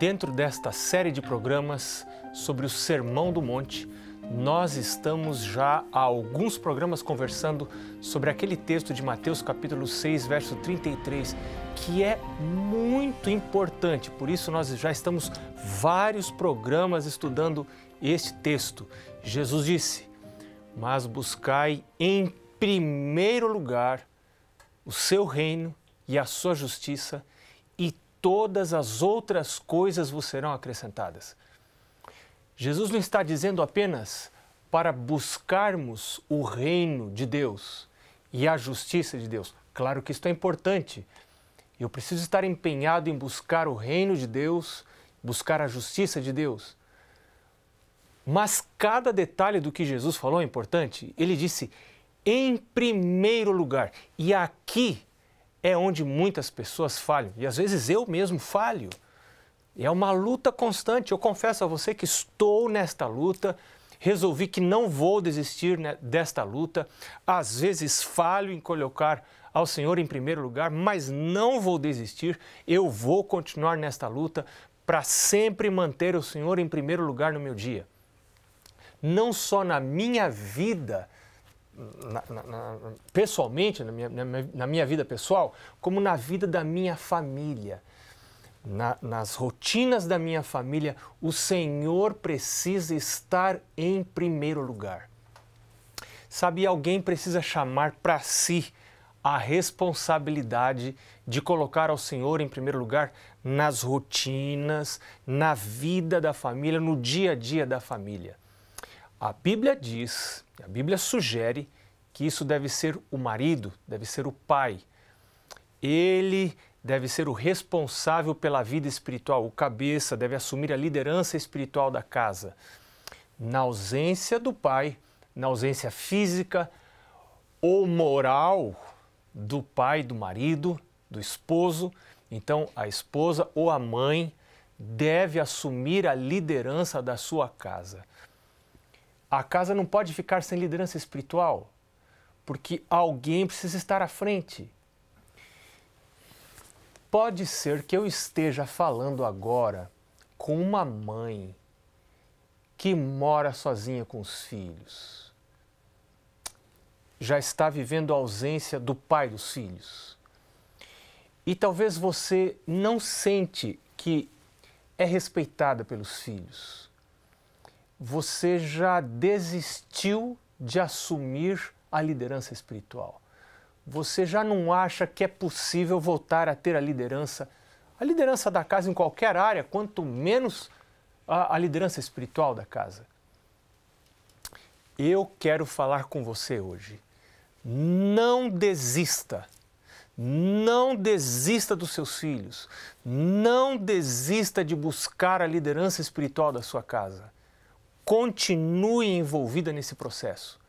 Dentro desta série de programas sobre o Sermão do Monte, nós estamos já há alguns programas conversando sobre aquele texto de Mateus capítulo 6, verso 33, que é muito importante. Por isso nós já estamos vários programas estudando este texto. Jesus disse: "Mas buscai em primeiro lugar o seu reino e a sua justiça, e todas as outras coisas vos serão acrescentadas." Jesus não está dizendo apenas para buscarmos o reino de Deus e a justiça de Deus. Claro que isso é importante. Eu preciso estar empenhado em buscar o reino de Deus, buscar a justiça de Deus. Mas cada detalhe do que Jesus falou é importante. Ele disse, em primeiro lugar. E aqui é onde muitas pessoas falham. E às vezes eu mesmo falho. É uma luta constante. Eu confesso a você que estou nesta luta, resolvi que não vou desistir desta luta. Às vezes falho em colocar ao Senhor em primeiro lugar, mas não vou desistir. Eu vou continuar nesta luta para sempre manter o Senhor em primeiro lugar no meu dia. Não só na minha vida, pessoalmente, na minha vida pessoal, como na vida da minha família. Nas rotinas da minha família, o Senhor precisa estar em primeiro lugar. Sabe, alguém precisa chamar para si a responsabilidade de colocar ao Senhor em primeiro lugar nas rotinas, na vida da família, no dia a dia da família. A Bíblia diz, a Bíblia sugere que isso deve ser o marido, deve ser o pai. Ele deve ser o responsável pela vida espiritual, o cabeça, deve assumir a liderança espiritual da casa. Na ausência do pai, na ausência física ou moral do pai, do marido, do esposo, então a esposa ou a mãe deve assumir a liderança da sua casa. A casa não pode ficar sem liderança espiritual, porque alguém precisa estar à frente. Pode ser que eu esteja falando agora com uma mãe que mora sozinha com os filhos. Já está vivendo a ausência do pai dos filhos. E talvez você não sente que é respeitada pelos filhos. Você já desistiu de assumir a liderança espiritual. Você já não acha que é possível voltar a ter a liderança da casa em qualquer área, quanto menos a liderança espiritual da casa. Eu quero falar com você hoje. Não desista. Não desista dos seus filhos. Não desista de buscar a liderança espiritual da sua casa. Continue envolvida nesse processo.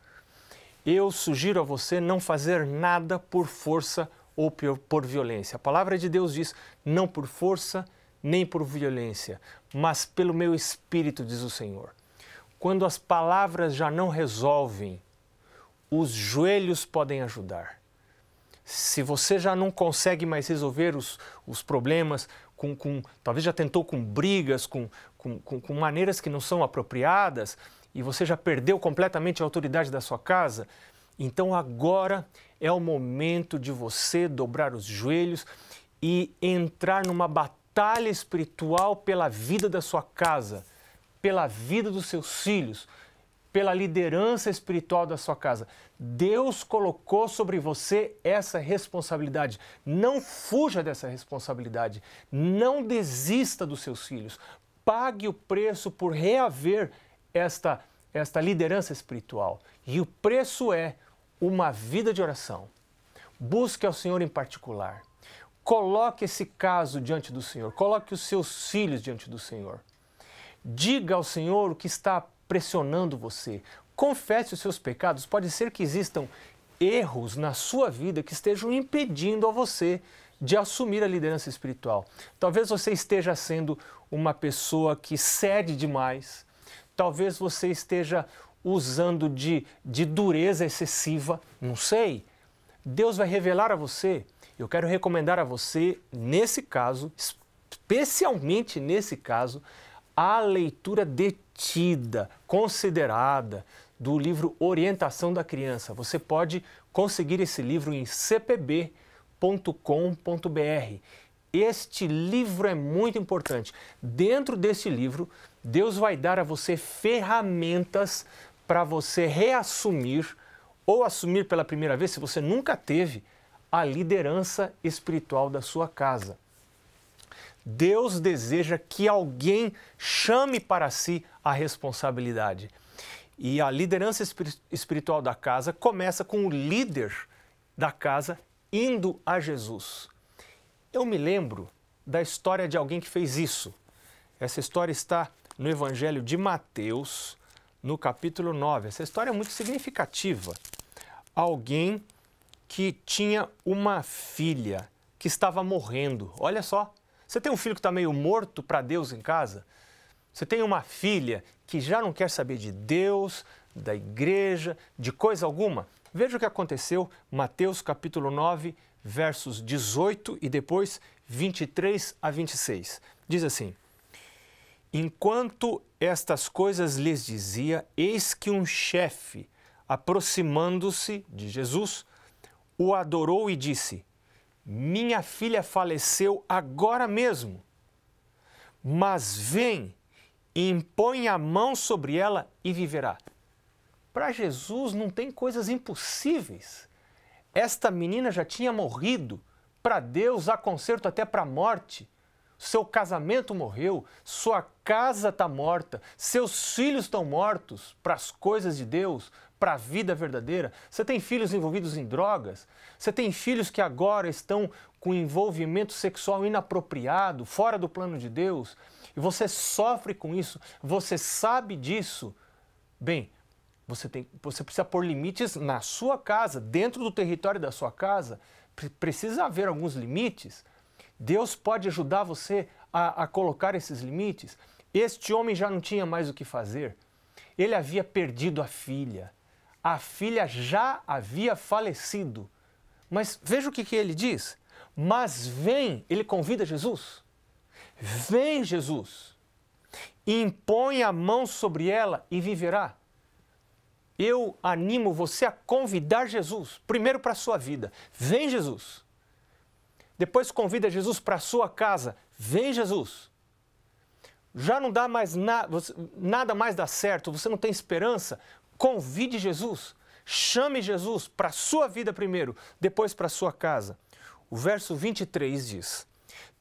Eu sugiro a você não fazer nada por força ou por violência. A palavra de Deus diz, não por força nem por violência, mas pelo meu espírito, diz o Senhor. Quando as palavras já não resolvem, os joelhos podem ajudar. Se você já não consegue mais resolver os problemas, talvez já tentou com brigas, com maneiras que não são apropriadas, e você já perdeu completamente a autoridade da sua casa, então agora é o momento de você dobrar os joelhos e entrar numa batalha espiritual pela vida da sua casa, pela vida dos seus filhos, pela liderança espiritual da sua casa. Deus colocou sobre você essa responsabilidade. Não fuja dessa responsabilidade. Não desista dos seus filhos. Pague o preço por reaver esta liderança espiritual. E o preço é uma vida de oração. Busque ao Senhor em particular. Coloque esse caso diante do Senhor. Coloque os seus filhos diante do Senhor. Diga ao Senhor o que está pressionando você. Confesse os seus pecados. Pode ser que existam erros na sua vida que estejam impedindo a você de assumir a liderança espiritual. Talvez você esteja sendo uma pessoa que cede demais. Talvez você esteja usando de dureza excessiva. Não sei. Deus vai revelar a você. Eu quero recomendar a você, nesse caso especialmente nesse caso, a leitura detida, considerada do livro Orientação da Criança. Você pode conseguir esse livro em cpb.com.br. Este livro é muito importante. Dentro deste livro, Deus vai dar a você ferramentas para você reassumir ou assumir pela primeira vez, se você nunca teve, a liderança espiritual da sua casa. Deus deseja que alguém chame para si a responsabilidade. E a liderança espiritual da casa começa com o líder da casa indo a Jesus. Eu me lembro da história de alguém que fez isso. Essa história está no Evangelho de Mateus, no capítulo 9. Essa história é muito significativa. Alguém que tinha uma filha que estava morrendo. Olha só, você tem um filho que está meio morto para Deus em casa? Você tem uma filha que já não quer saber de Deus, da igreja, de coisa alguma? Veja o que aconteceu, Mateus capítulo 9, versos 18 e depois 23 a 26. Diz assim: enquanto estas coisas lhes dizia, eis que um chefe, aproximando-se de Jesus, o adorou e disse: minha filha faleceu agora mesmo, mas vem, impõe a mão sobre ela e viverá. Para Jesus não tem coisas impossíveis. Esta menina já tinha morrido. Para Deus há conserto até para a morte. Seu casamento morreu, sua casa está morta, seus filhos estão mortos para as coisas de Deus, para a vida verdadeira. Você tem filhos envolvidos em drogas, você tem filhos que agora estão com envolvimento sexual inapropriado, fora do plano de Deus, e você sofre com isso, você sabe disso. Bem, você precisa pôr limites na sua casa, dentro do território da sua casa, precisa haver alguns limites. Deus pode ajudar você a colocar esses limites. Este homem já não tinha mais o que fazer. Ele havia perdido a filha. A filha já havia falecido. Mas veja o que ele diz. Mas vem, ele convida Jesus. Vem, Jesus, impõe a mão sobre ela e viverá. Eu animo você a convidar Jesus, primeiro para a sua vida. Vem, Jesus. Depois convida Jesus para a sua casa. Vem, Jesus. Já não dá mais nada mais dá certo, você não tem esperança. Convide Jesus. Chame Jesus para a sua vida primeiro, depois para a sua casa. O verso 23 diz: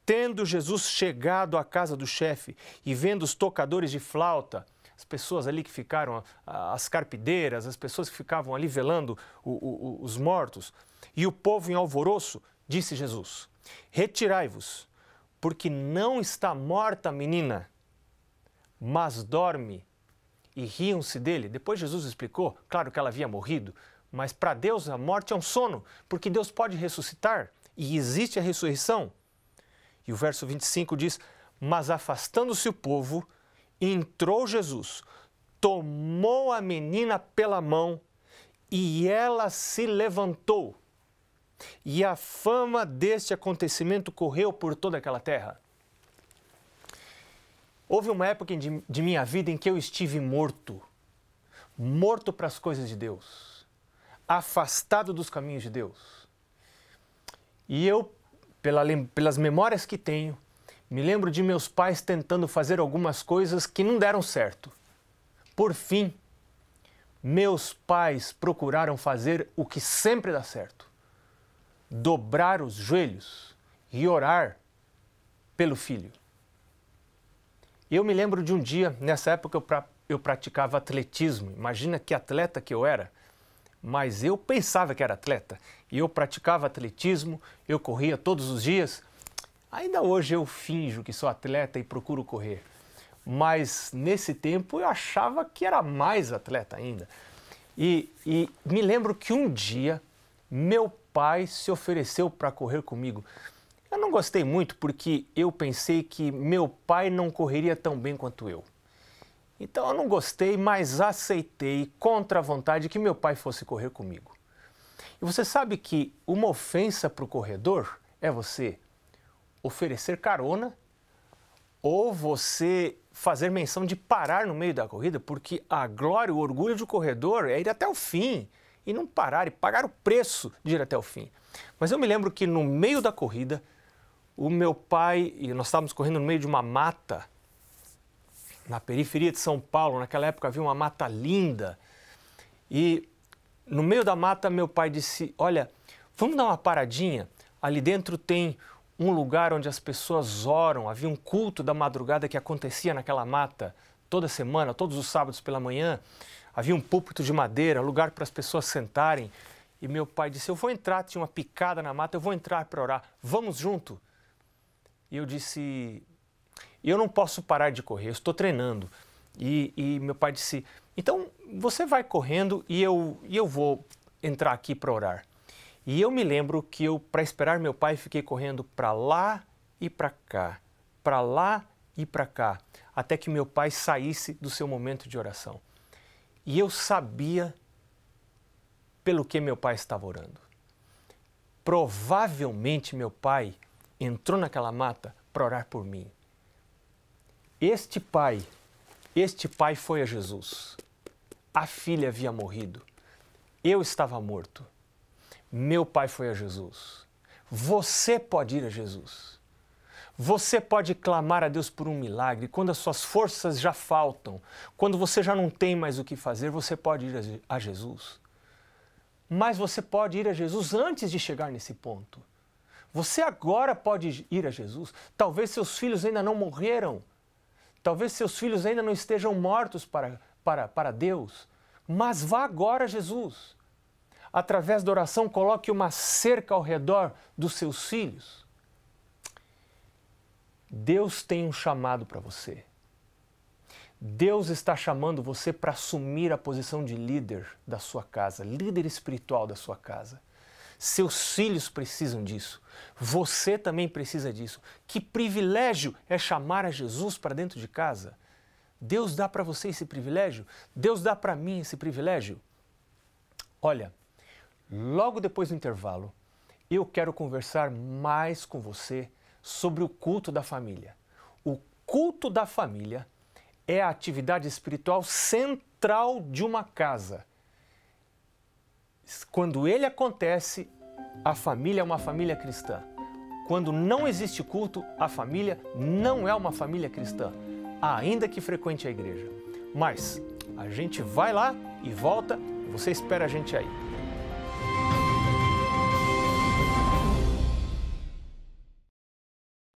tendo Jesus chegado à casa do chefe e vendo os tocadores de flauta, as pessoas ali que ficaram, as carpideiras, as pessoas que ficavam ali velando os mortos, e o povo em alvoroço, disse Jesus: retirai-vos, porque não está morta a menina, mas dorme. E riam-se dele. Depois Jesus explicou, claro que ela havia morrido, mas para Deus a morte é um sono, porque Deus pode ressuscitar e existe a ressurreição. E o verso 25 diz: mas afastando-se o povo, entrou Jesus, tomou a menina pela mão e ela se levantou. E a fama deste acontecimento correu por toda aquela terra. Houve uma época de minha vida em que eu estive morto para as coisas de Deus, afastado dos caminhos de Deus. E eu, pelas memórias que tenho, me lembro de meus pais tentando fazer algumas coisas que não deram certo. Por fim, meus pais procuraram fazer o que sempre dá certo: dobrar os joelhos e orar pelo filho. Eu me lembro de um dia, nessa época eu praticava atletismo. Imagina que atleta que eu era. Mas eu pensava que era atleta. E eu praticava atletismo, eu corria todos os dias. Ainda hoje eu finjo que sou atleta e procuro correr. Mas nesse tempo eu achava que era mais atleta ainda. E me lembro que um dia meu pai se ofereceu para correr comigo. Eu não gostei muito porque eu pensei que meu pai não correria tão bem quanto eu. Então eu não gostei, mas aceitei contra a vontade que meu pai fosse correr comigo. E você sabe que uma ofensa para o corredor é você oferecer carona ou você fazer menção de parar no meio da corrida, porque a glória, o orgulho do corredor é ir até o fim e não parar, e pagar o preço de ir até o fim. Mas eu me lembro que no meio da corrida, o meu pai, e nós estávamos correndo no meio de uma mata, na periferia de São Paulo, naquela época havia uma mata linda, e no meio da mata meu pai disse, olha, vamos dar uma paradinha, ali dentro tem um lugar onde as pessoas oram, havia um culto da madrugada que acontecia naquela mata toda semana, todos os sábados pela manhã, havia um púlpito de madeira, lugar para as pessoas sentarem, e meu pai disse, eu vou entrar, tinha uma picada na mata, eu vou entrar para orar, vamos junto? E eu disse, eu não posso parar de correr, eu estou treinando. E meu pai disse, então você vai correndo e eu vou entrar aqui para orar. E eu me lembro que eu, para esperar meu pai, fiquei correndo para lá e para cá, para lá e para cá, até que meu pai saísse do seu momento de oração. E eu sabia pelo que meu pai estava orando. Provavelmente meu pai entrou naquela mata para orar por mim. Este pai foi a Jesus. A filha havia morrido. Eu estava morto. Meu pai foi a Jesus. Você pode ir a Jesus. Você pode clamar a Deus por um milagre. Quando as suas forças já faltam, quando você já não tem mais o que fazer, você pode ir a Jesus. Mas você pode ir a Jesus antes de chegar nesse ponto. Você agora pode ir a Jesus. Talvez seus filhos ainda não morreram. Talvez seus filhos ainda não estejam mortos para Deus. Mas vá agora a Jesus. Através da oração, coloque uma cerca ao redor dos seus filhos. Deus tem um chamado para você. Deus está chamando você para assumir a posição de líder da sua casa, líder espiritual da sua casa. Seus filhos precisam disso. Você também precisa disso. Que privilégio é chamar a Jesus para dentro de casa? Deus dá para você esse privilégio? Deus dá para mim esse privilégio? Olha, logo depois do intervalo, eu quero conversar mais com você sobre o culto da família. O culto da família é a atividade espiritual central de uma casa. Quando ele acontece, a família é uma família cristã. Quando não existe culto, a família não é uma família cristã, ainda que frequente a igreja. Mas a gente vai lá e volta, você espera a gente aí.